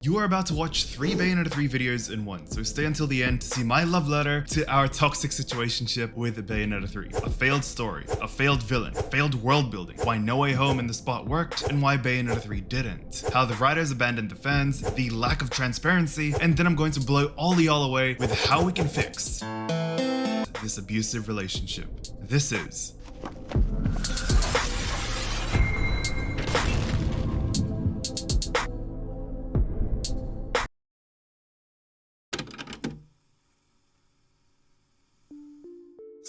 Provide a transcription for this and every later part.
You are about to watch 3 Bayonetta 3 videos in one, so stay until the end to see my love letter to our toxic situationship with Bayonetta 3. A failed story, a failed villain, failed world building, why No Way Home in the Spot worked, and why Bayonetta 3 didn't. How the writers abandoned the fans, the lack of transparency, and then I'm going to blow all y'all away with how we can fix this abusive relationship. This is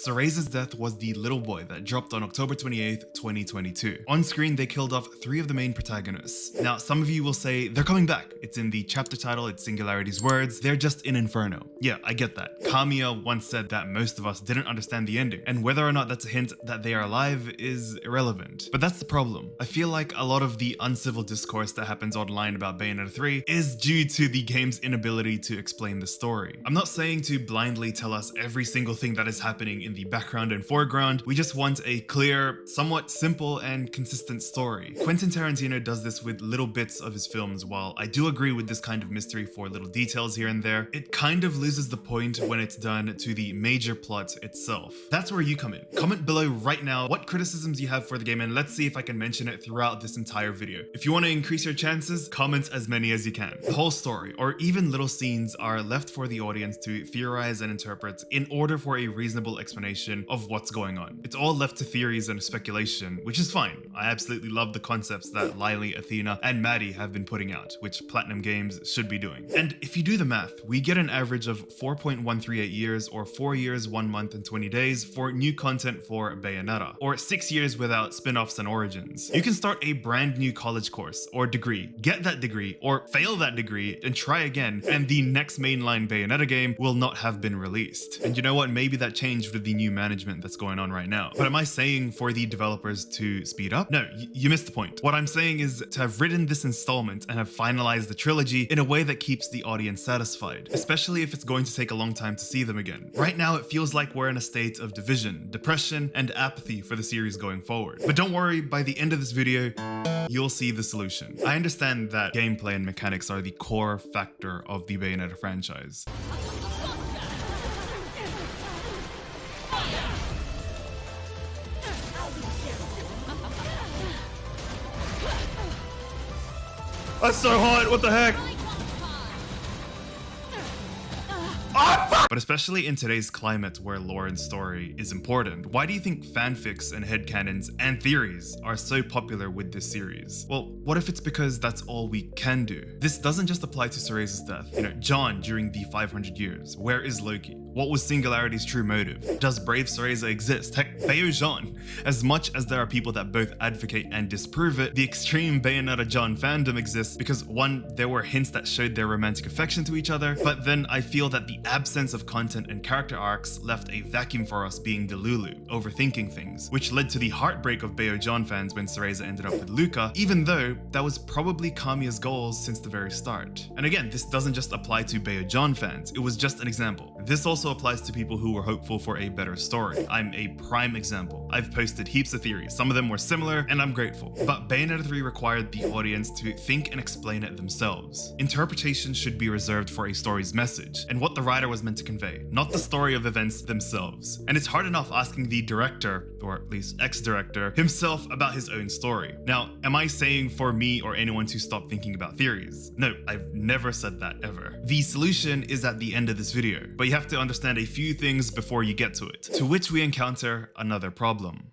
Cereza's death was the little boy that dropped on October 28th, 2022. On screen, they killed off 3 of the main protagonists. Now, some of you will say, they're coming back. It's in the chapter title, it's Singularity's words, they're just in Inferno. Yeah, I get that. Kamiya once said that most of us didn't understand the ending, and whether or not that's a hint that they are alive is irrelevant. But that's the problem. I feel like a lot of the uncivil discourse that happens online about Bayonetta 3 is due to the game's inability to explain the story. I'm not saying to blindly tell us every single thing that is happening in the background and foreground. We just want a clear, somewhat simple and consistent story. Quentin Tarantino does this with little bits of his films. While I do agree with this kind of mystery for little details here and there, it kind of loses the point when it's done to the major plot itself. That's where you come in. Comment below right now what criticisms you have for the game, and let's see if I can mention it throughout this entire video. If you want to increase your chances, comment as many as you can. The whole story, or even little scenes, are left for the audience to theorize and interpret in order for a reasonable explanation of what's going on. It's all left to theories and speculation, which is fine. I absolutely love the concepts that Lily, Athena, and Maddie have been putting out, which Platinum Games should be doing. And if you do the math, we get an average of 4.138 years, or 4 years, 1 month, and 20 days for new content for Bayonetta, or 6 years without spin-offs and origins. You can start a brand new college course or degree, get that degree, or fail that degree, and try again, and the next mainline Bayonetta game will not have been released. And you know what? Maybe that changed with the new management that's going on right now. But am I saying for the developers to speed up? No, you missed the point. What I'm saying is to have written this installment and have finalized the trilogy in a way that keeps the audience satisfied, especially if it's going to take a long time to see them again. Right now, it feels like we're in a state of division, depression, and apathy for the series going forward. But don't worry, by the end of this video, you'll see the solution. I understand that gameplay and mechanics are the core factor of the Bayonetta franchise. That's so hot, what the heck? Oh, fuck! But especially in today's climate where lore and story is important, why do you think fanfics and headcanons and theories are so popular with this series? Well, what if it's because that's all we can do? This doesn't just apply to Cereza's death. You know, John during the 500 years. Where is Loki? What was Singularity's true motive? Does brave Cereza exist? Heck, Bayo Jean. As much as there are people that both advocate and disprove it, the extreme Bayonetta John fandom exists because, one, there were hints that showed their romantic affection to each other, but then I feel that the absence of content and character arcs left a vacuum for us being Delulu, overthinking things, which led to the heartbreak of Bayo John fans when Cereza ended up with Luca, even though that was probably Kamiya's goals since the very start. And again, this doesn't just apply to Bayo John fans, it was just an example. This also applies to people who were hopeful for a better story. I'm a prime example. I've posted heaps of theories, some of them were similar, and I'm grateful. But Bayonetta 3 required the audience to think and explain it themselves. Interpretation should be reserved for a story's message, and what the writer was meant to convey, not the story of events themselves. And it's hard enough asking the director, or at least ex-director, himself about his own story. Now, am I saying for me or anyone to stop thinking about theories? No, I've never said that ever. The solution is at the end of this video, but you have to understand a few things before you get to it, to which we encounter another problem.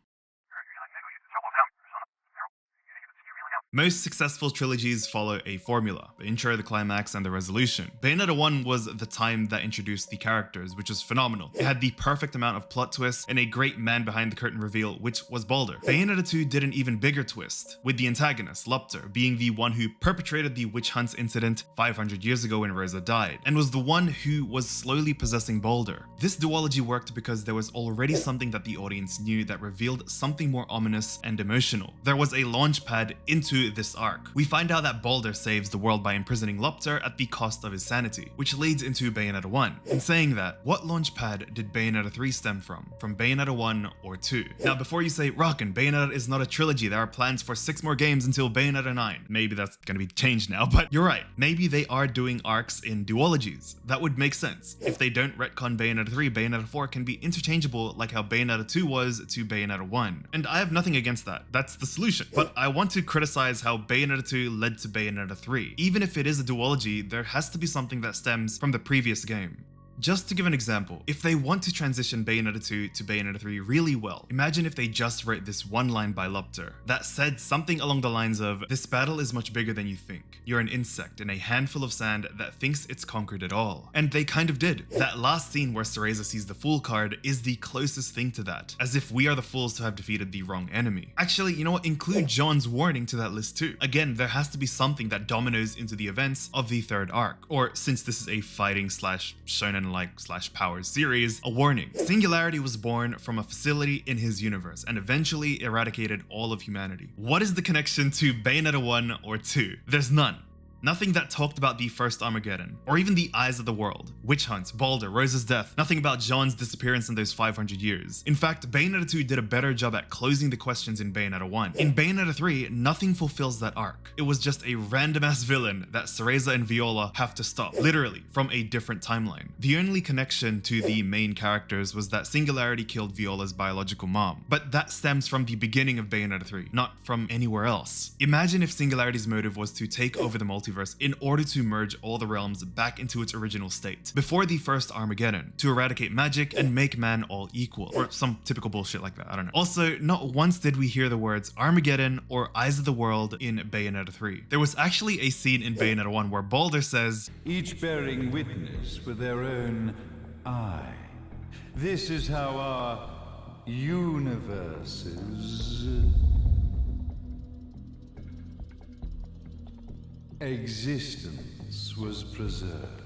Most successful trilogies follow a formula: the intro, the climax, and the resolution. Bayonetta 1 was the time that introduced the characters, which was phenomenal. It had the perfect amount of plot twists and a great man behind the curtain reveal, which was Baldur. Bayonetta 2 did an even bigger twist, with the antagonist, Lupter, being the one who perpetrated the witch hunts incident 500 years ago when Rosa died, and was the one who was slowly possessing Baldur. This duology worked because there was already something that the audience knew that revealed something more ominous and emotional. There was a launch pad into to this arc. We find out that Baldur saves the world by imprisoning Lopter at the cost of his sanity, which leads into Bayonetta 1. In saying that, what launchpad did Bayonetta 3 stem from? From Bayonetta 1 or 2? Now before you say, Rakunx, Bayonetta is not a trilogy, there are plans for 6 more games until Bayonetta 9. Maybe that's gonna be changed now, but you're right. Maybe they are doing arcs in duologies. That would make sense. If they don't retcon Bayonetta 3, Bayonetta 4 can be interchangeable like how Bayonetta 2 was to Bayonetta 1. And I have nothing against that. That's the solution. But I want to criticize how Bayonetta 2 led to Bayonetta 3. Even if it is a duology, there has to be something that stems from the previous game. Just to give an example, if they want to transition Bayonetta 2 to Bayonetta 3 really well, imagine if they just wrote this one line by Lopter that said something along the lines of, "This battle is much bigger than you think. You're an insect in a handful of sand that thinks it's conquered it all." And they kind of did. That last scene where Cereza sees the Fool card is the closest thing to that, as if we are the fools to have defeated the wrong enemy. Actually, you know what? Include John's warning to that list too. Again, there has to be something that dominoes into the events of the third arc. Or since this is a fighting slash shonen slash powers series, a warning. Singularity was born from a facility in his universe and eventually eradicated all of humanity. What is the connection to Bayonetta 1 or 2? There's none. Nothing that talked about the first Armageddon, or even the Eyes of the World, witch hunts, Baldur, Rose's death, nothing about John's disappearance in those 500 years. In fact, Bayonetta 2 did a better job at closing the questions in Bayonetta 1. In Bayonetta 3, nothing fulfills that arc. It was just a random ass villain that Cereza and Viola have to stop, literally, from a different timeline. The only connection to the main characters was that Singularity killed Viola's biological mom, but that stems from the beginning of Bayonetta 3, not from anywhere else. Imagine if Singularity's motive was to take over the multiverse in order to merge all the realms back into its original state, before the first Armageddon, to eradicate magic and make man all equal, or some typical bullshit like that, I don't know. Also, not once did we hear the words Armageddon or Eyes of the World in Bayonetta 3. There was actually a scene in Bayonetta 1 where Baldur says, "Each bearing witness with their own eye. This is how our universes existence was preserved."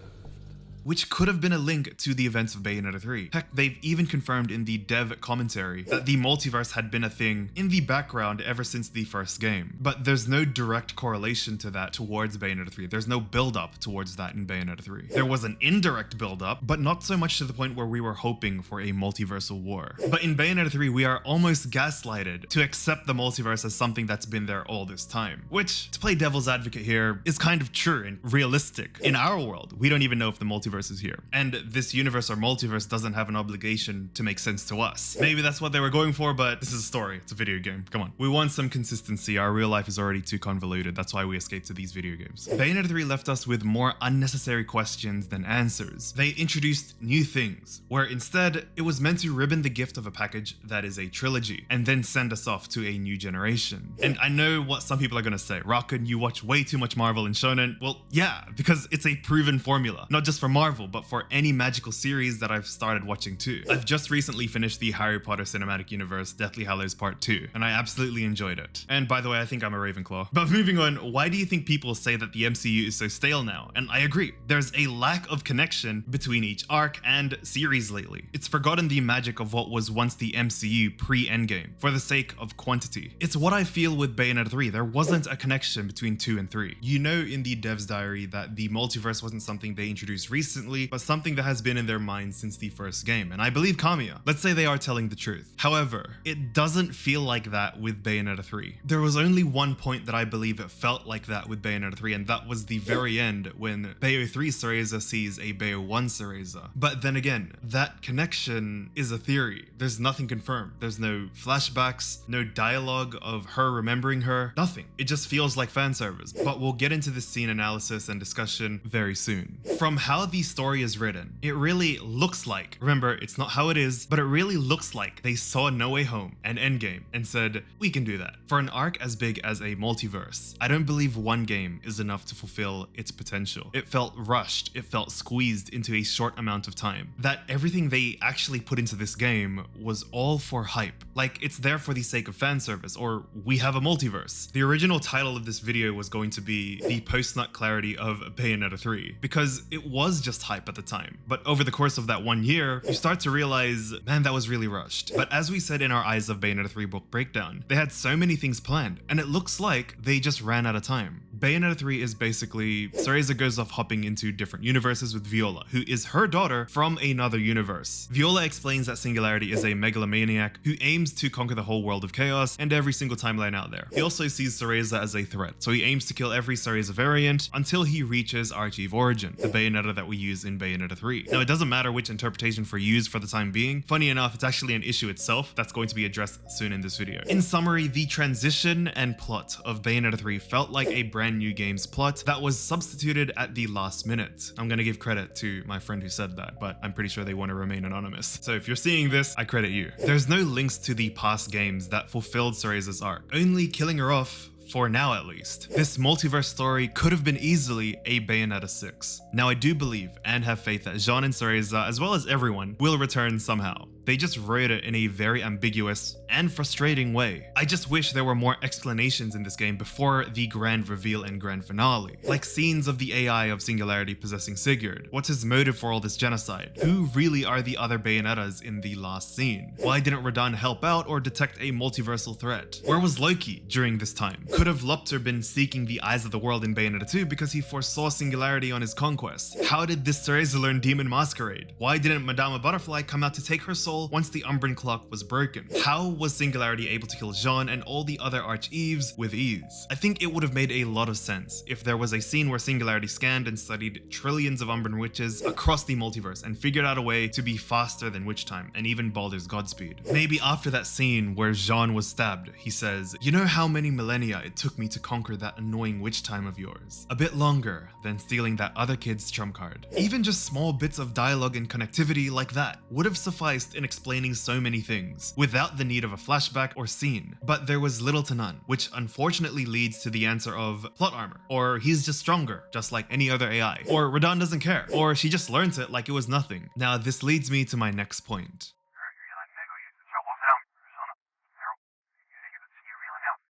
Which could have been a link to the events of Bayonetta 3. Heck, they've even confirmed in the dev commentary that the multiverse had been a thing in the background ever since the first game. But there's no direct correlation to that towards Bayonetta 3. There's no build-up towards that in Bayonetta 3. There was an indirect build-up, but not so much to the point where we were hoping for a multiversal war. But in Bayonetta 3, we are almost gaslighted to accept the multiverse as something that's been there all this time. Which, to play devil's advocate here, is kind of true and realistic. In our world, we don't even know if the multiverse is here. And this universe or multiverse doesn't have an obligation to make sense to us. Maybe that's what they were going for, but this is a story. It's a video game. Come on. We want some consistency. Our real life is already too convoluted. That's why we escaped to these video games. Bayonetta 3 left us with more unnecessary questions than answers. They introduced new things, where instead, it was meant to ribbon the gift of a package that is a trilogy, and then send us off to a new generation. And I know what some people are gonna say. Rakunx, you watch way too much Marvel and Shonen. Well, yeah, because it's a proven formula. Not just for Marvel, but for any magical series that I've started watching too. I've just recently finished the Harry Potter Cinematic Universe Deathly Hallows Part 2, and I absolutely enjoyed it. And by the way, I think I'm a Ravenclaw. But moving on, why do you think people say that the MCU is so stale now? And I agree, there's a lack of connection between each arc and series lately. It's forgotten the magic of what was once the MCU pre-Endgame, for the sake of quantity. It's what I feel with Bayonetta 3, there wasn't a connection between 2 and 3. You know in the dev's diary that the multiverse wasn't something they introduced recently, but something that has been in their minds since the first game, and I believe Kamiya. Let's say they are telling the truth. However, it doesn't feel like that with Bayonetta 3. There was only one point that I believe it felt like that with Bayonetta 3, and that was the very end when Bayo 3 Cereza sees a Bayo 1 Cereza. But then again, that connection is a theory. There's nothing confirmed. There's no flashbacks, no dialogue of her remembering her, nothing. It just feels like fan service. But we'll get into this scene analysis and discussion very soon. From how the story is written, it really looks like, remember, it's not how it is, but it really looks like they saw No Way Home and Endgame and said, we can do that. For an arc as big as a multiverse, I don't believe one game is enough to fulfill its potential. It felt rushed, it felt squeezed into a short amount of time. That everything they actually put into this game was all for hype. Like, it's there for the sake of fan service, or we have a multiverse. The original title of this video was going to be the post-nut clarity of Bayonetta 3, because it was just just hype at the time. But over the course of that 1 year, you start to realize, man, that was really rushed. But as we said in our Eyes of Bayonetta 3 book breakdown, they had so many things planned, and it looks like they just ran out of time. Bayonetta 3 is basically Cereza goes off hopping into different universes with Viola, who is her daughter from another universe. Viola explains that Singularity is a megalomaniac who aims to conquer the whole world of chaos and every single timeline out there. He also sees Cereza as a threat, so he aims to kill every Cereza variant until he reaches Archive Origin, the Bayonetta that we use in Bayonetta 3. Now, it doesn't matter which interpretation for use for the time being. Funny enough, it's actually an issue itself that's going to be addressed soon in this video. In summary, the transition and plot of Bayonetta 3 felt like a brand new game's plot that was substituted at the last minute. I'm gonna give credit to my friend who said that, but I'm pretty sure they want to remain anonymous. So if you're seeing this, I credit you. There's no links to the past games that fulfilled Cereza's arc, only killing her off, for now at least. This multiverse story could have been easily a Bayonetta 6. Now, I do believe and have faith that Jean and Cereza, as well as everyone, will return somehow. They just wrote it in a very ambiguous and frustrating way. I just wish there were more explanations in this game before the grand reveal and grand finale. Like scenes of the AI of Singularity possessing Sigurd. What's his motive for all this genocide? Who really are the other Bayonettas in the last scene? Why didn't Radahn help out or detect a multiversal threat? Where was Loki during this time? Could have Lupter been seeking the eyes of the world in Bayonetta 2 because he foresaw Singularity on his conquest? How did this Cereza learn Demon Masquerade? Why didn't Madama Butterfly come out to take her soul once the Umbran clock was broken? How was Singularity able to kill Jean and all the other Arch-Eves with ease? I think it would have made a lot of sense if there was a scene where Singularity scanned and studied trillions of Umbran witches across the multiverse and figured out a way to be faster than Witch Time and even Baldur's Godspeed. Maybe after that scene where Jean was stabbed, he says, "You know how many millennia it took me to conquer that annoying Witch Time of yours? A bit longer than stealing that other kid's trump card." Even just small bits of dialogue and connectivity like that would have sufficed in explaining so many things without the need of a flashback or scene. But there was little to none, which unfortunately leads to the answer of plot armor, or he's just stronger, just like any other AI, or Radahn doesn't care, or she just learns it like it was nothing. Now, this leads me to my next point.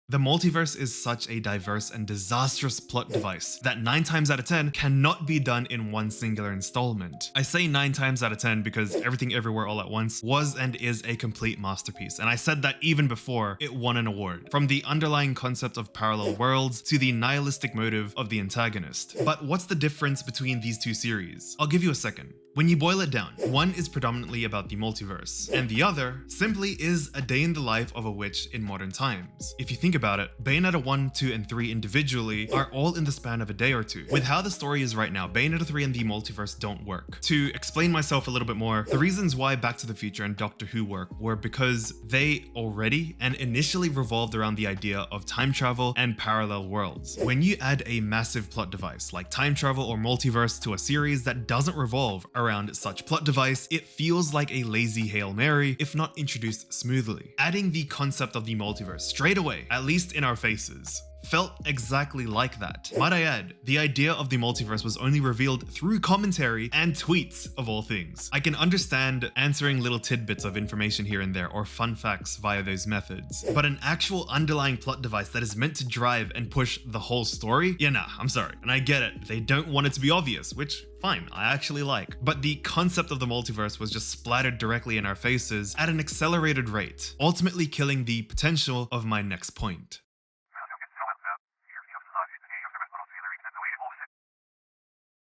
The multiverse is such a diverse and disastrous plot device that 9 times out of 10 cannot be done in one singular installment. I say 9 times out of 10 because Everything Everywhere All at Once was and is a complete masterpiece, and I said that even before it won an award. From the underlying concept of parallel worlds to the nihilistic motive of the antagonist. But what's the difference between these two series? I'll give you a second. When you boil it down, one is predominantly about the multiverse, and the other simply is a day in the life of a witch in modern times. If you think about it, Bayonetta 1, 2, and 3 individually are all in the span of a day or two. With how the story is right now, Bayonetta 3 and the multiverse don't work. To explain myself a little bit more, the reasons why Back to the Future and Doctor Who work were because they already and initially revolved around the idea of time travel and parallel worlds. When you add a massive plot device like time travel or multiverse to a series that doesn't revolve around such plot device, it feels like a lazy Hail Mary if not introduced smoothly. Adding the concept of the multiverse straight away, at least in our faces, felt exactly like that. Might I add, the idea of the multiverse was only revealed through commentary and tweets of all things. I can understand answering little tidbits of information here and there or fun facts via those methods, but an actual underlying plot device that is meant to drive and push the whole story? Yeah, nah, I'm sorry. And I get it, they don't want it to be obvious, which fine, I actually like. But the concept of the multiverse was just splattered directly in our faces at an accelerated rate, ultimately killing the potential of my next point.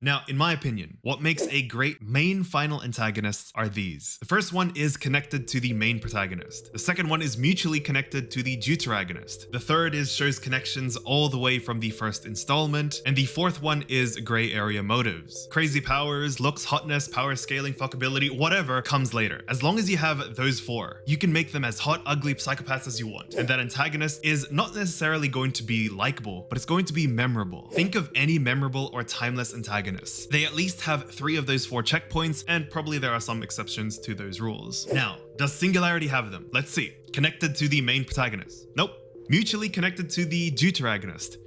Now, in my opinion, what makes a great main final antagonist are these. The first one is connected to the main protagonist. The second one is mutually connected to the deuteragonist. The third is shows connections all the way from the first installment. And the fourth one is gray area motives. Crazy powers, looks, hotness, power scaling, fuckability, whatever comes later. As long as you have those four, you can make them as hot, ugly psychopaths as you want. And that antagonist is not necessarily going to be likable, but it's going to be memorable. Think of any memorable or timeless antagonist. They at least have 3 of those 4 checkpoints, and probably there are some exceptions to those rules. Now, does Singularity have them? Let's see. Connected to the main protagonist? Nope. Mutually connected to the deuteragonist?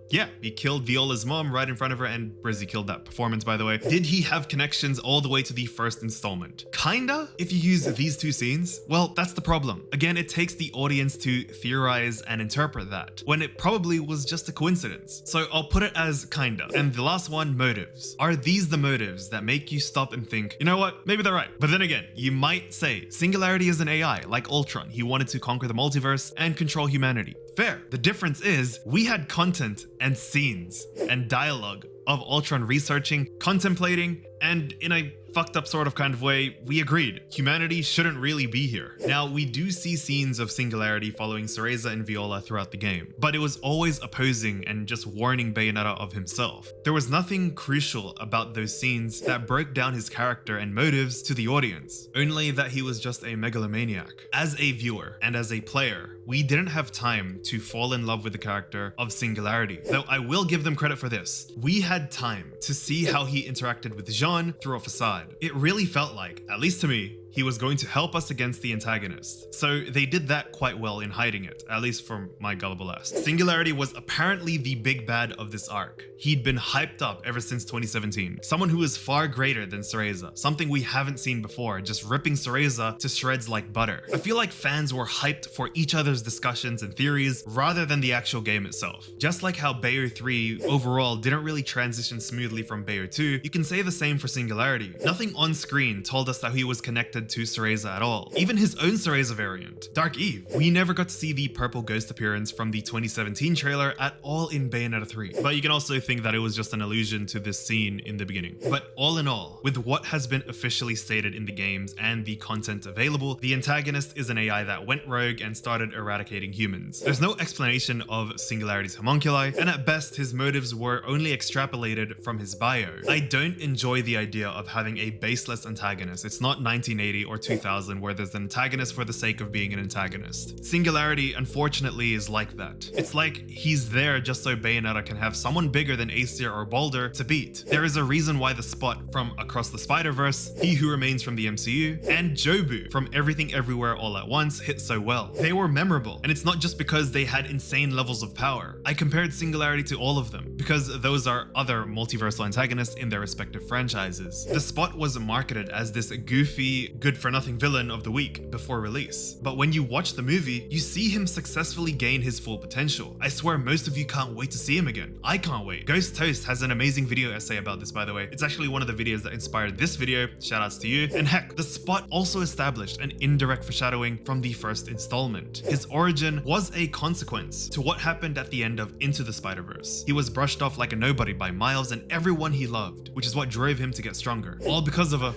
Yeah, he killed Viola's mom right in front of her, and Brizzy killed that performance, by the way. Did he have connections all the way to the first installment? Kinda, if you use these two scenes. Well, that's the problem. Again, it takes the audience to theorize and interpret that, when it probably was just a coincidence. So I'll put it as kinda. And the last one, motives. Are these the motives that make you stop and think, you know what, maybe they're right? But then again, you might say, Singularity is an AI, like Ultron. He wanted to conquer the multiverse and control humanity. Fair. The difference is, we had content and scenes and dialogue of Ultron researching, contemplating, and in a fucked up sort of kind of way, we agreed. Humanity shouldn't really be here. Now, we do see scenes of Singularity following Cereza and Viola throughout the game, but it was always opposing and just warning Bayonetta of himself. There was nothing crucial about those scenes that broke down his character and motives to the audience, only that he was just a megalomaniac. As a viewer and as a player, we didn't have time to fall in love with the character of Singularity, though I will give them credit for this. We had time to see how he interacted with Jean through a facade. It really felt like, at least to me, he was going to help us against the antagonist. So they did that quite well in hiding it, at least from my gullible ass. Singularity was apparently the big bad of this arc. He'd been hyped up ever since 2017. Someone who is far greater than Cereza, something we haven't seen before, just ripping Cereza to shreds like butter. I feel like fans were hyped for each other's discussions and theories rather than the actual game itself. Just like how Bayo 3 overall didn't really transition smoothly from Bayo 2, you can say the same for Singularity. Nothing on screen told us that he was connected to Cereza at all. Even his own Cereza variant, Dark Eve. We never got to see the purple ghost appearance from the 2017 trailer at all in Bayonetta 3. But you can also think that it was just an allusion to this scene in the beginning. But all in all, with what has been officially stated in the games and the content available, the antagonist is an AI that went rogue and started eradicating humans. There's no explanation of Singularity's homunculi, and at best his motives were only extrapolated from his bio. I don't enjoy the idea of having a baseless antagonist. It's not 1980 or 2000 where there's an antagonist for the sake of being an antagonist. Singularity, unfortunately, is like that. It's like he's there just so Bayonetta can have someone bigger than Aesir or Baldur to beat. There is a reason why the Spot from Across the Spider-Verse, He Who Remains from the MCU, and Jobu from Everything Everywhere All at Once hit so well. They were memorable, and it's not just because they had insane levels of power. I compared Singularity to all of them, because those are other multiversal antagonists in their respective franchises. The Spot was marketed as this goofy, good-for-nothing villain of the week before release. But when you watch the movie, you see him successfully gain his full potential. I swear most of you can't wait to see him again. I can't wait. Ghost Toast has an amazing video essay about this, by the way. It's actually one of the videos that inspired this video. Shoutouts to you. And heck, the Spot also established an indirect foreshadowing from the first installment. His origin was a consequence to what happened at the end of Into the Spider-Verse. He was brushed off like a nobody by Miles and everyone he loved, which is what drove him to get stronger. All because of a...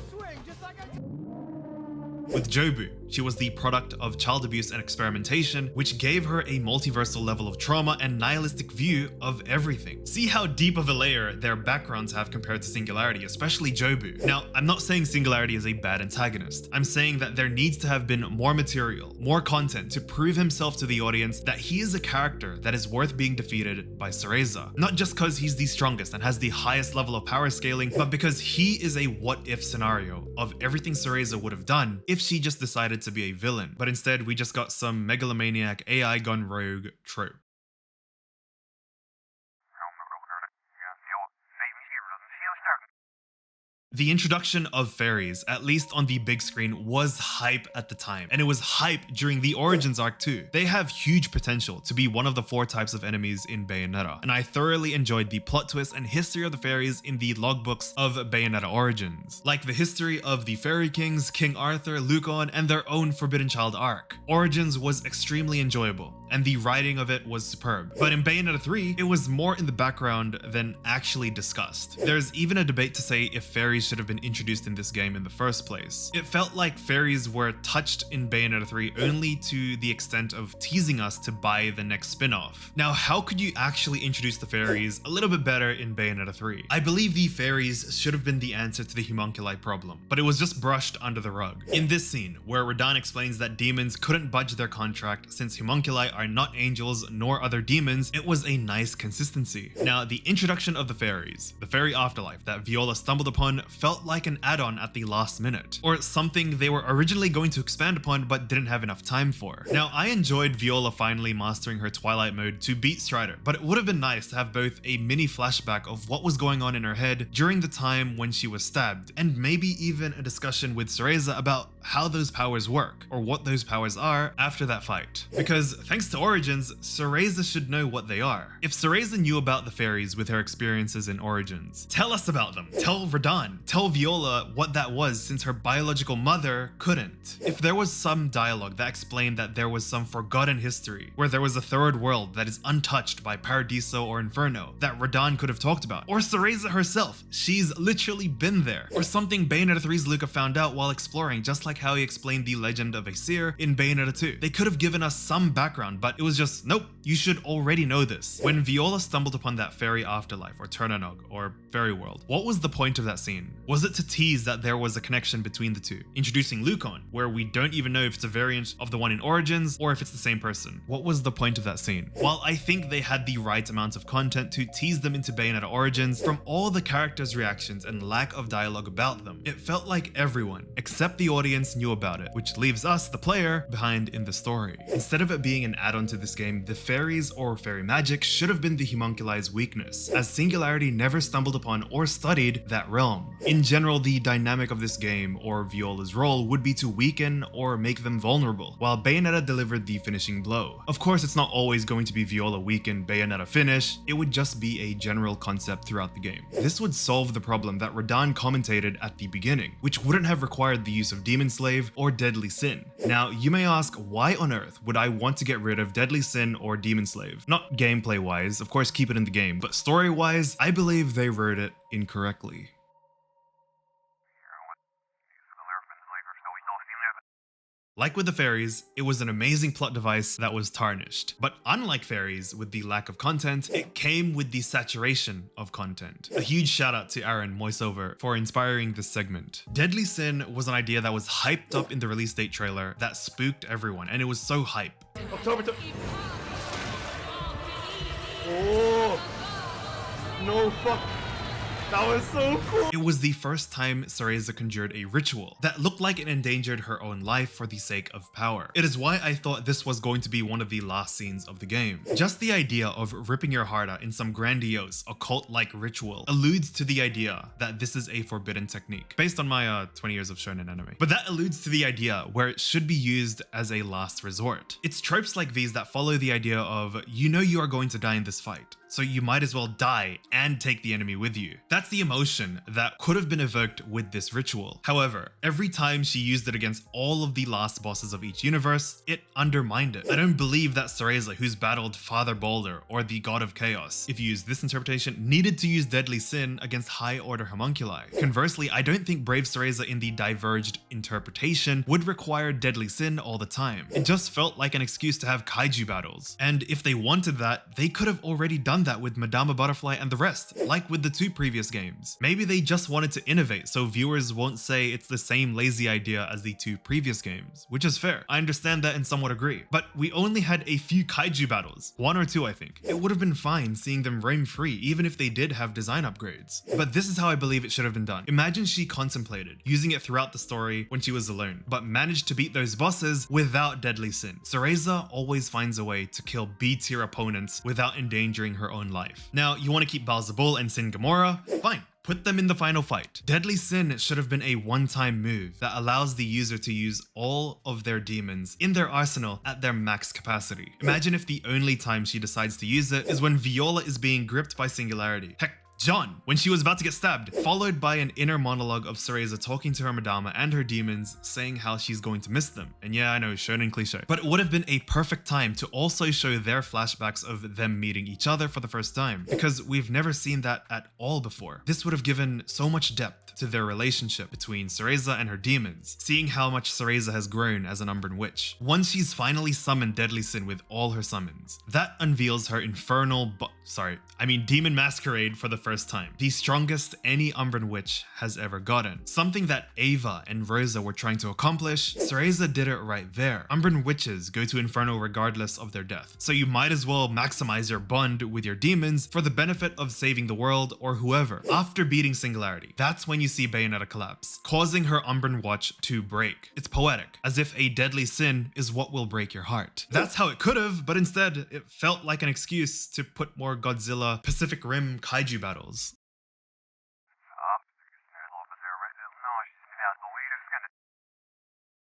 With Jobu, she was the product of child abuse and experimentation, which gave her a multiversal level of trauma and nihilistic view of everything. See how deep of a layer their backgrounds have compared to Singularity, especially Jobu. Now, I'm not saying Singularity is a bad antagonist. I'm saying that there needs to have been more material, more content to prove himself to the audience that he is a character that is worth being defeated by Cereza. Not just because he's the strongest and has the highest level of power scaling, but because he is a what-if scenario of everything Cereza would have done if she just decided to be a villain, but instead we just got some megalomaniac AI gone rogue trope. The introduction of Faeries, at least on the big screen, was hype at the time, and it was hype during the Origins arc too. They have huge potential to be one of the 4 types of enemies in Bayonetta, and I thoroughly enjoyed the plot twist and history of the Faeries in the logbooks of Bayonetta Origins, like the history of the Fairy Kings, King Arthur, Lucaon, and their own Forbidden Child arc. Origins was extremely enjoyable, and the writing of it was superb. But in Bayonetta 3, it was more in the background than actually discussed. There's even a debate to say if Fairies should have been introduced in this game in the first place. It felt like Fairies were touched in Bayonetta 3 only to the extent of teasing us to buy the next spin-off. Now, how could you actually introduce the Fairies a little bit better in Bayonetta 3? I believe the Fairies should have been the answer to the homunculi problem, but it was just brushed under the rug. In this scene, where Radahn explains that demons couldn't budge their contract since homunculi are not angels nor other demons, it was a nice consistency. Now, the introduction of the fairies, the fairy afterlife that Viola stumbled upon, felt like an add-on at the last minute, or something they were originally going to expand upon but didn't have enough time for. Now, I enjoyed Viola finally mastering her Twilight mode to beat Strider, but it would have been nice to have both a mini flashback of what was going on in her head during the time when she was stabbed, and maybe even a discussion with Cereza about how those powers work, or what those powers are after that fight. Because thanks to Origins, Cereza should know what they are. If Cereza knew about the fairies with her experiences in Origins, tell us about them. Tell Radahn, tell Viola what that was, since her biological mother couldn't. If there was some dialogue that explained that there was some forgotten history, where there was a third world that is untouched by Paradiso or Inferno, that Radahn could have talked about, or Cereza herself, she's literally been there, or something Bayonetta 3's Luca found out while exploring, just like how he explained the legend of Aesir in Bayonetta 2. They could have given us some background, but it was just, nope, you should already know this. When Viola stumbled upon that fairy afterlife, or Ternanog, or fairy world, what was the point of that scene? Was it to tease that there was a connection between the two, introducing Lucon, where we don't even know if it's a variant of the one in Origins, or if it's the same person? What was the point of that scene? While I think they had the right amount of content to tease them into Bayonetta Origins, from all the characters' reactions and lack of dialogue about them, it felt like everyone, except the audience, knew about it, which leaves us, the player, behind in the story. Instead of it being an add-on to this game, the fairies or fairy magic should have been the homunculi's weakness, as Singularity never stumbled upon or studied that realm. In general, the dynamic of this game, or Viola's role, would be to weaken or make them vulnerable, while Bayonetta delivered the finishing blow. Of course, it's not always going to be Viola weaken, Bayonetta finish, it would just be a general concept throughout the game. This would solve the problem that Radahn commentated at the beginning, which wouldn't have required the use of Demon Slave or Deadly Sin. Now, you may ask, why on earth would I want to get rid of Deadly Sin or Demon Slave? Not gameplay wise, of course keep it in the game, but story wise, I believe they wrote it incorrectly. Like with the fairies, it was an amazing plot device that was tarnished. But unlike fairies, with the lack of content, it came with the saturation of content. A huge shout out to Aaron Moisover for inspiring this segment. Deadly Sin was an idea that was hyped up in the release date trailer that spooked everyone, and it was so hype. October. Oh no, fuck. That was so cool. It was the first time Cereza conjured a ritual that looked like it endangered her own life for the sake of power. It is why I thought this was going to be one of the last scenes of the game. Just the idea of ripping your heart out in some grandiose, occult-like ritual alludes to the idea that this is a forbidden technique, based on my 20 years of shonen anime. But that alludes to the idea where it should be used as a last resort. It's tropes like these that follow the idea of, you know you are going to die in this fight, so you might as well die and take the enemy with you. That's the emotion that could have been evoked with this ritual. However, every time she used it against all of the last bosses of each universe, it undermined it. I don't believe that Cereza, who's battled Father Boulder or the God of Chaos, if you use this interpretation, needed to use Deadly Sin against high order homunculi. Conversely, I don't think Brave Cereza in the diverged interpretation would require Deadly Sin all the time. It just felt like an excuse to have kaiju battles. And if they wanted that, they could have already done that with Madama Butterfly and the rest, like with the two previous games. Maybe they just wanted to innovate so viewers won't say it's the same lazy idea as the two previous games, which is fair. I understand that and somewhat agree. But we only had a few kaiju battles, 1 or 2 I think. It would have been fine seeing them roam free even if they did have design upgrades. But this is how I believe it should have been done. Imagine she contemplated using it throughout the story when she was alone, but managed to beat those bosses without Deadly Sin. Cereza always finds a way to kill B-tier opponents without endangering her own life. Now, you want to keep Balzabul and Sin Gamora? Fine. Put them in the final fight. Deadly Sin should have been a one-time move that allows the user to use all of their demons in their arsenal at their max capacity. Imagine if the only time she decides to use it is when Viola is being gripped by Singularity. Heck, John, when she was about to get stabbed, followed by an inner monologue of Cereza talking to her Madama and her demons, saying how she's going to miss them. And yeah, I know, shonen cliche. But it would have been a perfect time to also show their flashbacks of them meeting each other for the first time, because we've never seen that at all before. This would have given so much depth to their relationship between Cereza and her demons, seeing how much Cereza has grown as an Umbran witch. Once she's finally summoned Deadly Sin with all her summons, that unveils her demon masquerade for the first time, the strongest any Umbran witch has ever gotten. Something that Ava and Rosa were trying to accomplish, Cereza did it right there. Umbran witches go to Inferno regardless of their death, so you might as well maximize your bond with your demons for the benefit of saving the world or whoever. After beating Singularity, that's when you see Bayonetta collapse, causing her Umbran watch to break. It's poetic, as if a deadly sin is what will break your heart. That's how it could have, but instead, it felt like an excuse to put more Godzilla Pacific Rim kaiju battles.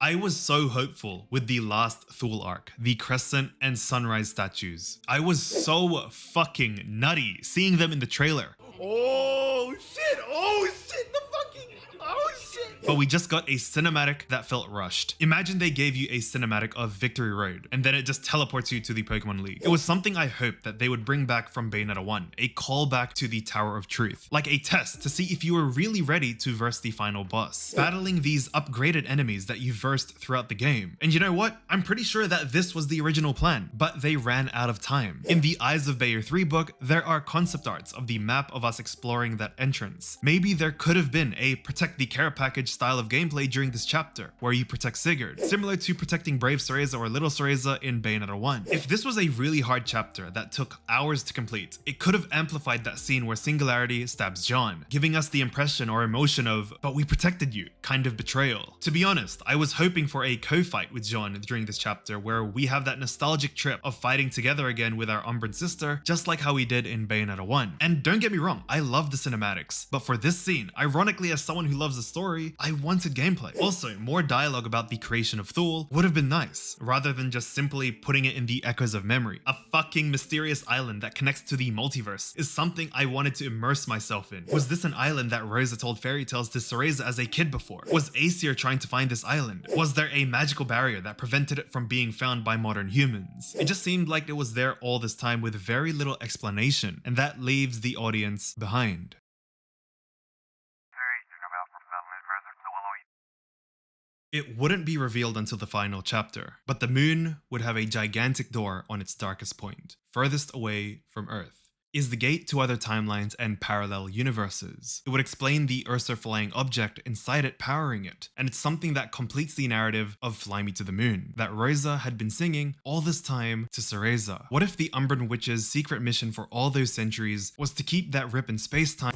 I was so hopeful with the last Thule arc, the Crescent and Sunrise statues. I was so fucking nutty seeing them in the trailer. Oh shit! Oh shit! The fucking... Oh shit! But we just got a cinematic that felt rushed. Imagine they gave you a cinematic of Victory Road, and then it just teleports you to the Pokemon League. It was something I hoped that they would bring back from Bayonetta 1, a callback to the Tower of Truth, like a test to see if you were really ready to verse the final boss, battling these upgraded enemies that you versed throughout the game. And you know what? I'm pretty sure that this was the original plan, but they ran out of time. In the Eyes of Bayo 3 book, there are concept arts of the map of us exploring that entrance. Maybe there could have been a protect the care package style of gameplay during this chapter, where you protect Sigurd, similar to protecting Brave Cereza or Little Cereza in Bayonetta 1. If this was a really hard chapter that took hours to complete, it could have amplified that scene where Singularity stabs John, giving us the impression or emotion of, but we protected you, kind of betrayal. To be honest, I was hoping for a co-fight with John during this chapter where we have that nostalgic trip of fighting together again with our Umbran sister, just like how we did in Bayonetta 1. And don't get me wrong, I love the cinematics, but for this scene, ironically as someone who loves the story, I wanted gameplay. Also, more dialogue about the creation of Thule would have been nice, rather than just simply putting it in the echoes of memory. A fucking mysterious island that connects to the multiverse is something I wanted to immerse myself in. Was this an island that Rosa told fairy tales to Cereza as a kid before? Was Aesir trying to find this island? Was there a magical barrier that prevented it from being found by modern humans? It just seemed like it was there all this time with very little explanation, and that leaves the audience behind. It wouldn't be revealed until the final chapter, but the moon would have a gigantic door on its darkest point, furthest away from Earth. Is the gate to other timelines and parallel universes. It would explain the Ursa flying object inside it powering it, and it's something that completes the narrative of Fly Me to the Moon, that Rosa had been singing all this time to Cereza. What if the Umbran Witch's secret mission for all those centuries was to keep that rip in space-time?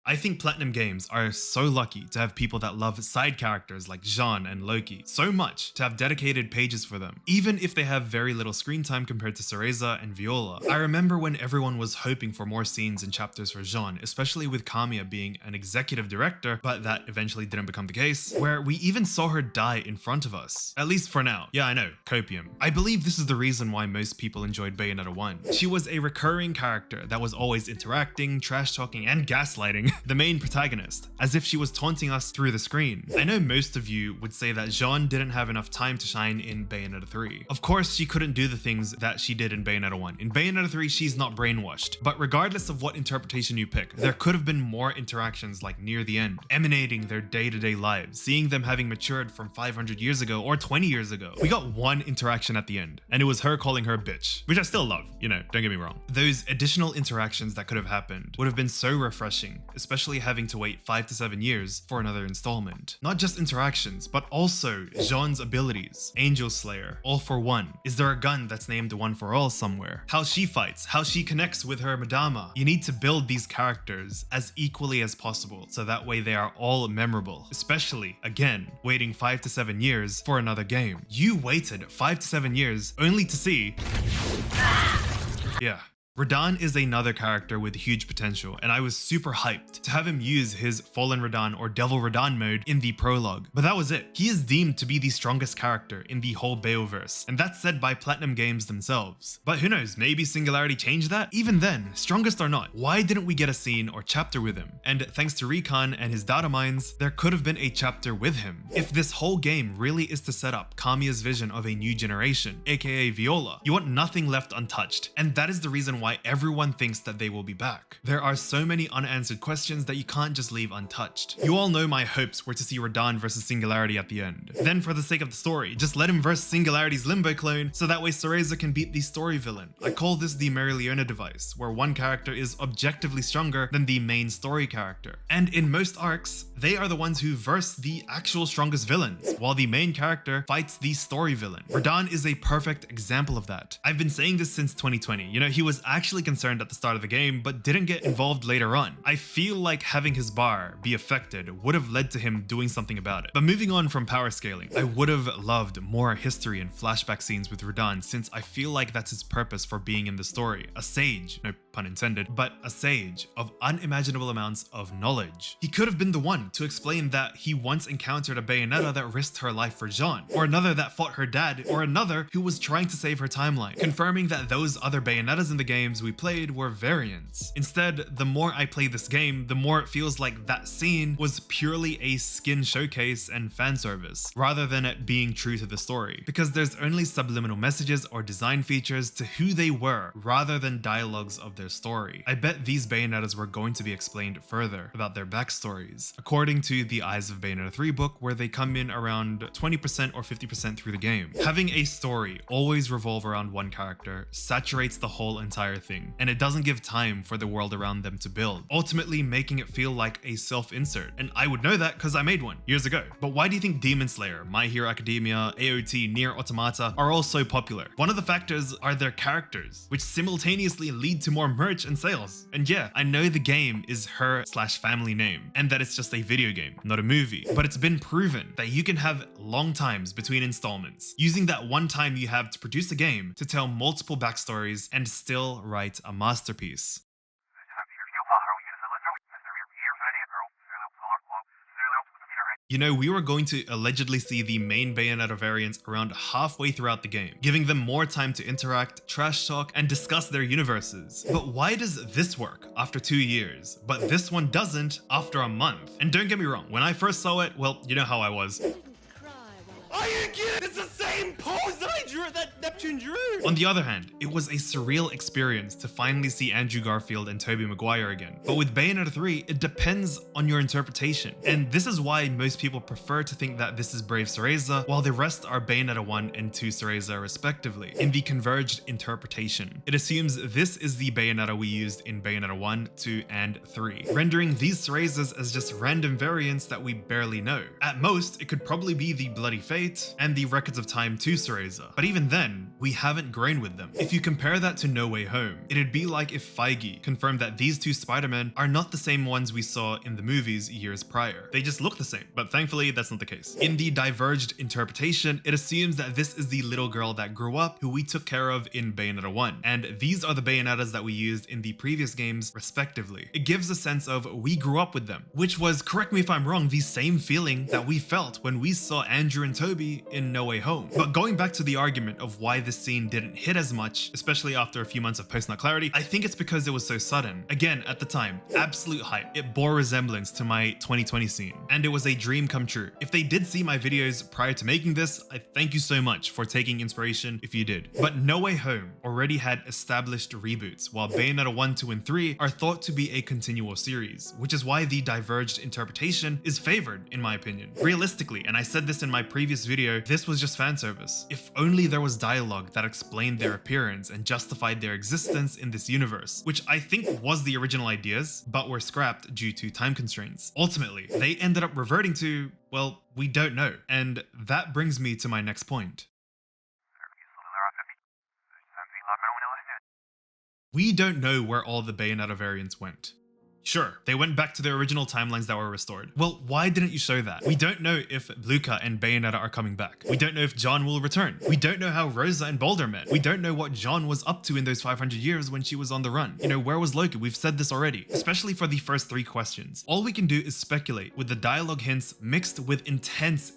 I think Platinum Games are so lucky to have people that love side characters like Jean and Loki so much to have dedicated pages for them, even if they have very little screen time compared to Cereza and Viola. I remember when everyone was hoping for more scenes and chapters for Jean, especially with Kamiya being an executive director, but that eventually didn't become the case, where we even saw her die in front of us. At least for now. Yeah, I know, copium. I believe this is the reason why most people enjoyed Bayonetta 1. She was a recurring character that was always interacting, trash-talking, and gaslighting the main protagonist, as if she was taunting us through the screen. I know most of you would say that Jean didn't have enough time to shine in Bayonetta 3. Of course, she couldn't do the things that she did in Bayonetta 1. In Bayonetta 3, she's not brainwashed, but regardless of what interpretation you pick, there could have been more interactions like near the end, emanating their day-to-day lives, seeing them having matured from 500 years ago or 20 years ago. We got one interaction at the end, and it was her calling her a bitch, which I still love, you know, don't get me wrong. Those additional interactions that could have happened would have been so refreshing, especially having to wait 5 to 7 years for another installment. Not just interactions, but also Jean's abilities. Angel Slayer, All for One. Is there a gun that's named One for All somewhere? How she fights, how she connects with her Madama. You need to build these characters as equally as possible, so that way they are all memorable. Especially, again, waiting 5 to 7 years for another game. You waited 5 to 7 years only to see... Yeah. Radahn is another character with huge potential, and I was super hyped to have him use his Fallen Radahn or Devil Radahn mode in the prologue. But that was it. He is deemed to be the strongest character in the whole Bayoverse, and that's said by Platinum Games themselves. But who knows, maybe Singularity changed that? Even then, strongest or not, why didn't we get a scene or chapter with him? And thanks to Recon and his data mines, there could have been a chapter with him. If this whole game really is to set up Kamiya's vision of a new generation, aka Viola, you want nothing left untouched, and that is the reason why everyone thinks that they will be back. There are so many unanswered questions that you can't just leave untouched. You all know my hopes were to see Radahn versus Singularity at the end. Then for the sake of the story, just let him verse Singularity's Limbo clone so that way Cereza can beat the story villain. I call this the Mereoleona device, where one character is objectively stronger than the main story character. And in most arcs, they are the ones who verse the actual strongest villains, while the main character fights the story villain. Radahn is a perfect example of that. I've been saying this since 2020. You know, he was actually concerned at the start of the game, but didn't get involved later on. I feel like having his bar be affected would have led to him doing something about it. But moving on from power scaling, I would have loved more history and flashback scenes with Radahn, since I feel like that's his purpose for being in the story. A sage, no pun intended, but a sage of unimaginable amounts of knowledge. He could have been the one to explain that he once encountered a Bayonetta that risked her life for Jean, or another that fought her dad, or another who was trying to save her timeline, confirming that those other Bayonettas in the games we played were variants. Instead, the more I play this game, the more it feels like that scene was purely a skin showcase and fan service, rather than it being true to the story, because there's only subliminal messages or design features to who they were, rather than dialogues of their story. I bet these Bayonettas were going to be explained further about their backstories, according to the Eyes of Bayonetta 3 book, where they come in around 20% or 50% through the game. Having a story always revolve around one character saturates the whole entire thing, and it doesn't give time for the world around them to build, ultimately making it feel like a self-insert. And I would know that because I made one years ago. But why do you think Demon Slayer, My Hero Academia, AOT, Nier Automata are all so popular? One of the factors are their characters, which simultaneously lead to more merch and sales. And yeah, I know the game is her/family name, and that it's just a video game, not a movie, but it's been proven that you can have long times between installments, using that one time you have to produce a game to tell multiple backstories and still write a masterpiece. You know, we were going to allegedly see the main Bayonetta variants around halfway throughout the game, giving them more time to interact, trash talk, and discuss their universes. But why does this work after 2 years, but this one doesn't after a month? And don't get me wrong, when I first saw it, well, you know how I was. I didn't get it! It's the same pose that I drew, that Neptune drew! On the other hand, it was a surreal experience to finally see Andrew Garfield and Tobey Maguire again. But with Bayonetta 3, it depends on your interpretation. And this is why most people prefer to think that this is Brave Cereza, while the rest are Bayonetta 1 and 2 Cereza respectively, in the converged interpretation. It assumes this is the Bayonetta we used in Bayonetta 1, 2, and 3, rendering these Cerezas as just random variants that we barely know. At most, it could probably be the Bloody Fate and the Records of Time 2 Cereza, but even then, we haven't grown with them. If you compare that to No Way Home, it'd be like if Feige confirmed that these two Spider-Men are not the same ones we saw in the movies years prior. They just look the same, but thankfully that's not the case. In the diverged interpretation, it assumes that this is the little girl that grew up who we took care of in Bayonetta 1, and these are the Bayonettas that we used in the previous games respectively. It gives a sense of we grew up with them, which was, correct me if I'm wrong, the same feeling that we felt when we saw Andrew and Tobey in No Way Home. But going back to the argument of why this scene didn't hit as much, especially after a few months of post-nut clarity, I think it's because it was so sudden. Again, at the time, absolute hype. It bore resemblance to my 2020 scene, and it was a dream come true. If they did see my videos prior to making this, I thank you so much for taking inspiration if you did. But No Way Home already had established reboots, while Bayonetta 1, 2, and 3 are thought to be a continual series, which is why the diverged interpretation is favored, in my opinion. Realistically, and I said this in my previous video, this was just fan service. If only there was dialogue that explained their appearance and justified their existence in this universe, which I think was the original ideas, but were scrapped due to time constraints. Ultimately, they ended up reverting to, well, we don't know. And that brings me to my next point. We don't know where all the Bayonetta variants went. Sure, they went back to their original timelines that were restored. Well, why didn't you show that? We don't know if Luca and Bayonetta are coming back. We don't know if John will return. We don't know how Rosa and Boulder met. We don't know what John was up to in those 500 years when she was on the run. You know, where was Loki? We've said this already, especially for the first 3 questions. All we can do is speculate with the dialogue hints mixed with intense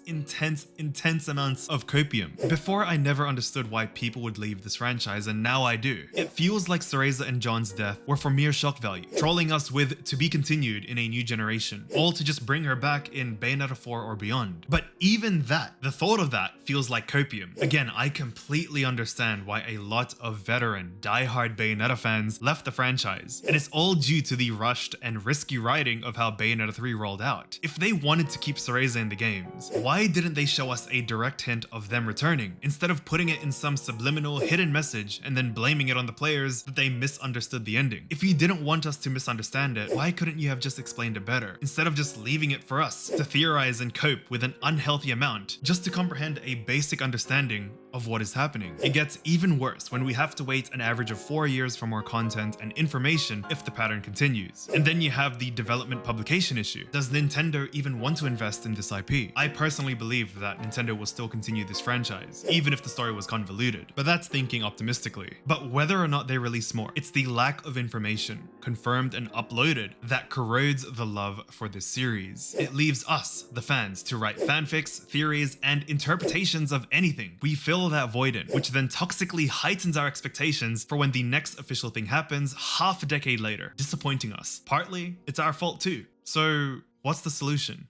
amounts of copium. Before, I never understood why people would leave this franchise, and now I do. It feels like Cereza and John's death were for mere shock value, trolling us with to be continued in a new generation, all to just bring her back in Bayonetta 4 or beyond. But even that, the thought of that feels like copium. Again, I completely understand why a lot of veteran, die-hard Bayonetta fans left the franchise, and it's all due to the rushed and risky writing of how Bayonetta 3 rolled out. If they wanted to keep Cereza in the games, why didn't they show us a direct hint of them returning, instead of putting it in some subliminal hidden message and then blaming it on the players that they misunderstood the ending? If you didn't want us to misunderstand it, why couldn't you have just explained it better, instead of just leaving it for us to theorize and cope with an unhealthy amount just to comprehend a basic understanding of what is happening? It gets even worse when we have to wait an average of 4 years for more content and information if the pattern continues. And then you have the development publication issue. Does Nintendo even want to invest in this IP? I personally believe that Nintendo will still continue this franchise, even if the story was convoluted, but that's thinking optimistically. But whether or not they release more, it's the lack of information, confirmed and uploaded, that corrodes the love for this series. It leaves us, the fans, to write fanfics, theories, and interpretations of anything. We fill that void in, which then toxically heightens our expectations for when the next official thing happens half a decade later, disappointing us. Partly, it's our fault too. So, what's the solution?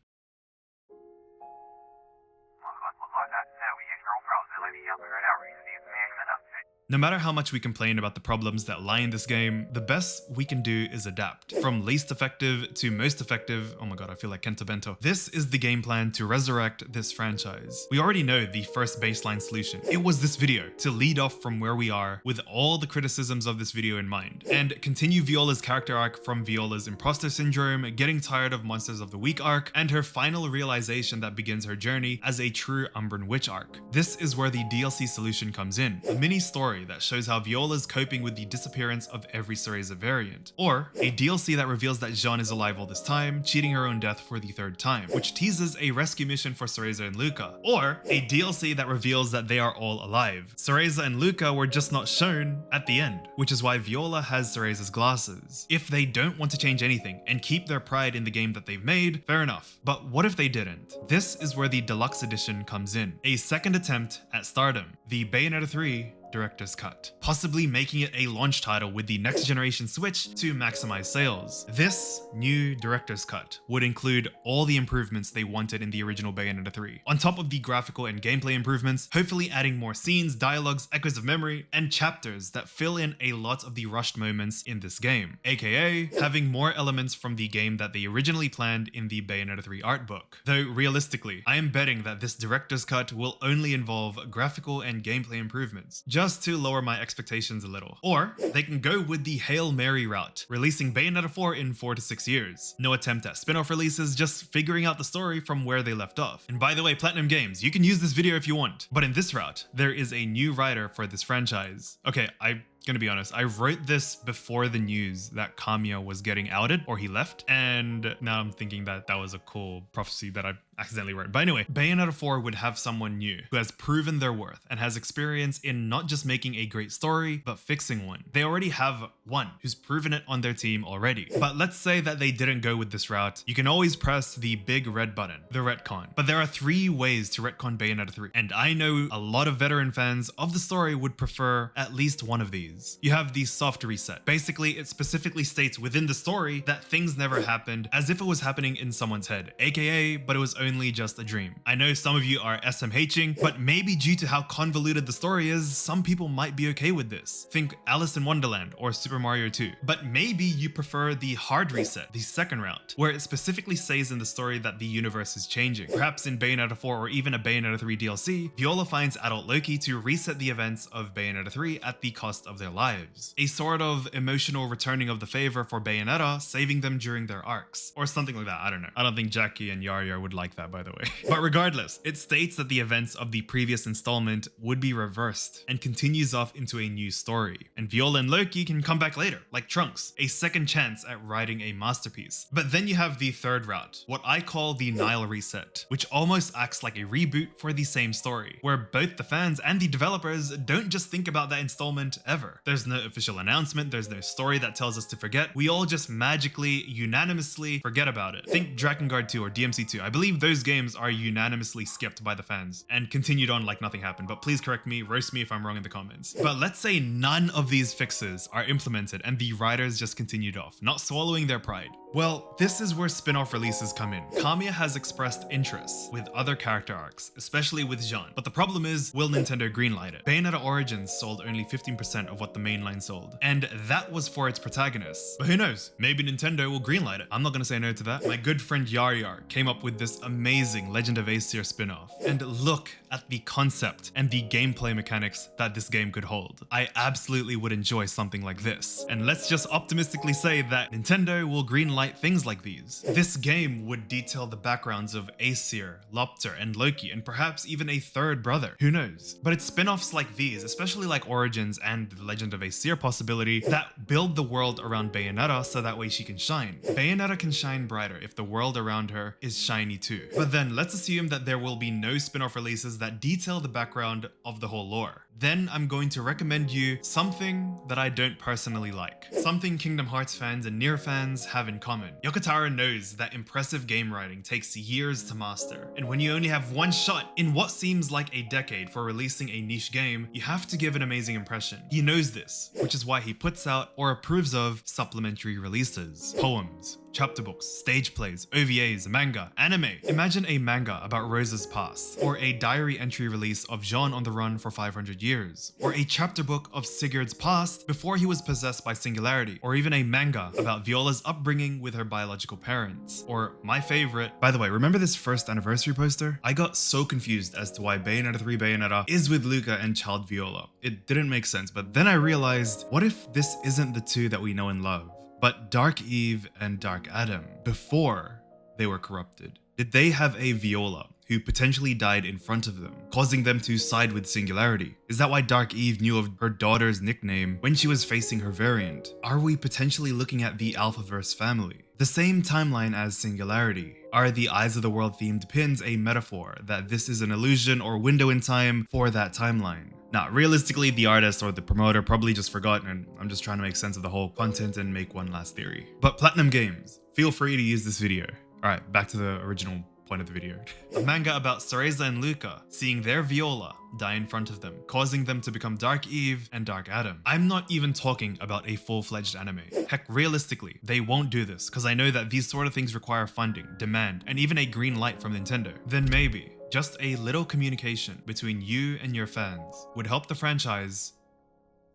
No matter how much we complain about the problems that lie in this game, the best we can do is adapt. From least effective to most effective, oh my god, I feel like Kenta Bento. This is the game plan to resurrect this franchise. We already know the first baseline solution. It was this video, to lead off from where we are with all the criticisms of this video in mind, and continue Viola's character arc from Viola's imposter syndrome, getting tired of Monsters of the Week arc, and her final realization that begins her journey as a true Umbran Witch arc. This is where the DLC solution comes in, a mini story that shows how Viola's coping with the disappearance of every Cereza variant, or a DLC that reveals that Jeanne is alive all this time, cheating her own death for the 3rd time, which teases a rescue mission for Cereza and Luca, or a DLC that reveals that they are all alive. Cereza and Luca were just not shown at the end, which is why Viola has Cereza's glasses. If they don't want to change anything and keep their pride in the game that they've made, fair enough. But what if they didn't? This is where the deluxe edition comes in, a second attempt at stardom, the Bayonetta 3 Director's Cut, possibly making it a launch title with the next generation Switch to maximize sales. This new Director's Cut would include all the improvements they wanted in the original Bayonetta 3, on top of the graphical and gameplay improvements, hopefully adding more scenes, dialogues, echoes of memory, and chapters that fill in a lot of the rushed moments in this game, aka having more elements from the game that they originally planned in the Bayonetta 3 art book. Though realistically, I am betting that this Director's Cut will only involve graphical and gameplay improvements, just to lower my expectations a little. Or they can go with the Hail Mary route, releasing Bayonetta 4 in 4 to 6 years. No attempt at spin-off releases, just figuring out the story from where they left off. And by the way, Platinum Games, you can use this video if you want, but in this route, there is a new writer for this franchise. Okay, I'm gonna be honest, I wrote this before the news that Kamiya was getting outed, or he left, and now I'm thinking that that was a cool prophecy that I accidentally wrote. But anyway, Bayonetta 4 would have someone new who has proven their worth and has experience in not just making a great story, but fixing one. They already have one who's proven it on their team already. But let's say that they didn't go with this route. You can always press the big red button, the retcon. But there are 3 ways to retcon Bayonetta 3, and I know a lot of veteran fans of the story would prefer at least one of these. You have the soft reset. Basically, it specifically states within the story that things never happened, as if it was happening in someone's head, aka, but it was only just a dream. I know some of you are SMHing, but maybe due to how convoluted the story is, some people might be okay with this. Think Alice in Wonderland or Super Mario 2. But maybe you prefer the hard reset, the second route, where it specifically says in the story that the universe is changing. Perhaps in Bayonetta 4 or even a Bayonetta 3 DLC, Viola finds adult Loki to reset the events of Bayonetta 3 at the cost of their lives. A sort of emotional returning of the favor for Bayonetta, saving them during their arcs. Or something like that, I don't know. I don't think Jackie and Yarya would like like that, by the way. But regardless, it states that the events of the previous installment would be reversed and continues off into a new story. And Viola and Loki can come back later, like Trunks, a second chance at writing a masterpiece. But then you have the third route, what I call the Nile reset, which almost acts like a reboot for the same story, where both the fans and the developers don't just think about that installment ever. There's no official announcement, there's no story that tells us to forget. We all just magically, unanimously forget about it. Think Drakengard 2 or DMC 2. I believe those games are unanimously skipped by the fans and continued on like nothing happened, but please correct me, roast me if I'm wrong in the comments. But let's say none of these fixes are implemented and the writers just continued off, not swallowing their pride. Well, this is where spin-off releases come in. Kamiya has expressed interest with other character arcs, especially with Jean. But the problem is, will Nintendo greenlight it? Bayonetta Origins sold only 15% of what the mainline sold, and that was for its protagonists. But who knows? Maybe Nintendo will greenlight it. I'm not gonna say no to that. My good friend Yar came up with this amazing Legend of Aesir spin-off. And look at the concept and the gameplay mechanics that this game could hold. I absolutely would enjoy something like this. And let's just optimistically say that Nintendo will greenlight things like these. This game would detail the backgrounds of Aesir, Lopter, and Loki, and perhaps even a third brother. Who knows? But it's spin-offs like these, especially like Origins and the Legend of Aesir possibility, that build the world around Bayonetta so that way she can shine. Bayonetta can shine brighter if the world around her is shiny too. But then let's assume that there will be no spin-off releases that detail the background of the whole lore. Then I'm going to recommend you something that I don't personally like. Something Kingdom Hearts fans and Nier fans have in common. Yoko Taro knows that impressive game writing takes years to master. And when you only have one shot in what seems like a decade for releasing a niche game, you have to give an amazing impression. He knows this, which is why he puts out or approves of supplementary releases, poems, chapter books, stage plays, OVAs, manga, anime. Imagine a manga about Rosa's past, or a diary entry release of Jean on the run for 500 years, or a chapter book of Sigurd's past before he was possessed by Singularity, or even a manga about Viola's upbringing with her biological parents, or my favorite. By the way, remember this first anniversary poster? I got so confused as to why Bayonetta 3 Bayonetta is with Luca and Child Viola. It didn't make sense, but then I realized, what if this isn't the two that we know and love, but Dark Eve and Dark Adam before they were corrupted? Did they have a Viola who potentially died in front of them, causing them to side with Singularity? Is that why Dark Eve knew of her daughter's nickname when she was facing her variant? Are we potentially looking at the Alphaverse family? The same timeline as Singularity. Are the Eyes of the World themed pins a metaphor that this is an illusion or window in time for that timeline? Now, realistically, the artist or the promoter probably just forgot, and I'm just trying to make sense of the whole content and make one last theory. But Platinum Games, feel free to use this video. Alright, back to the original point of the video. A manga about Cereza and Luca seeing their Viola die in front of them, causing them to become Dark Eve and Dark Adam. I'm not even talking about a full-fledged anime. Heck, realistically, they won't do this, because I know that these sort of things require funding, demand, and even a green light from Nintendo. Then maybe just a little communication between you and your fans would help the franchise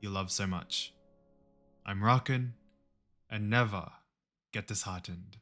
you love so much. I'm Rakunx, and never get disheartened.